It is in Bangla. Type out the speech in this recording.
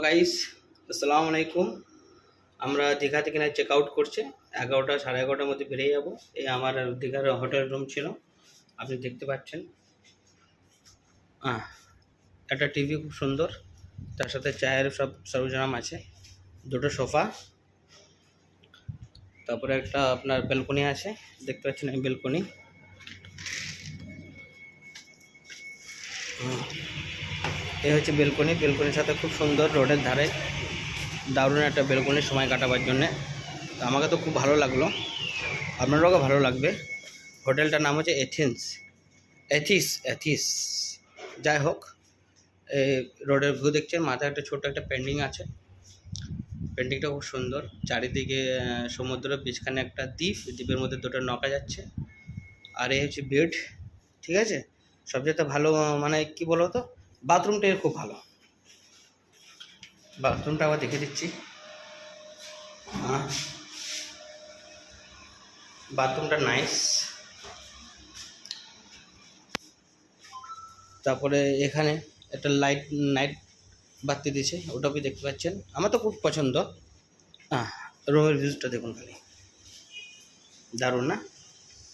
গাইস, আসসালামু আলাইকুম। আমরা দীঘা থেকে না চেক আউট করছে 11টা 11:30টার মধ্যে বেরিয়ে যাব। এই আমার দীঘার হোটেল রুম ছিল, আপনি দেখতে পাচ্ছেন। একটা টিভি খুব সুন্দর, তার সাথে চায়ের সব সরঞ্জাম আছে, দুটো সোফা, তারপরে একটা আপনার ব্যালকনি আছে, দেখতে পাচ্ছেন এই ব্যালকনি। এই হচ্ছে ব্যালকনি, ব্যালকনির সাথে খুব সুন্দর রোডের ধারে দারুণ একটা ব্যালকনি সময় কাটাবার জন্যে। তো আমাকে তো খুব ভালো লাগলো, আপনারাও ভালো লাগবে। হোটেলটার নাম হচ্ছে এথিস। যাই হোক, এই রোডের ভিউ দেখছেন, মাথায় একটা ছোট একটা পেন্টিং আছে। পেন্টিংটা খুব সুন্দর, চারিদিকে সমুদ্র, বীজখানে একটা দ্বীপের মধ্যে দুটো নৌকা যাচ্ছে। আর এই হচ্ছে বেড, ঠিক আছে। সবচেয়ে ভালো মানে কি বলো তো, বাথরুমটাই খুব ভালো। বাথরুমটা আবার দেখে দিচ্ছি। বাথরুমটা নাইস। তারপরে এখানে একটা নাইট বাতি দিয়েছে, ওটা আপনি দেখতে পাচ্ছেন। আমার তো খুব পছন্দ। রুমের ভিউজটা দেখুন খালি, দারুণ না?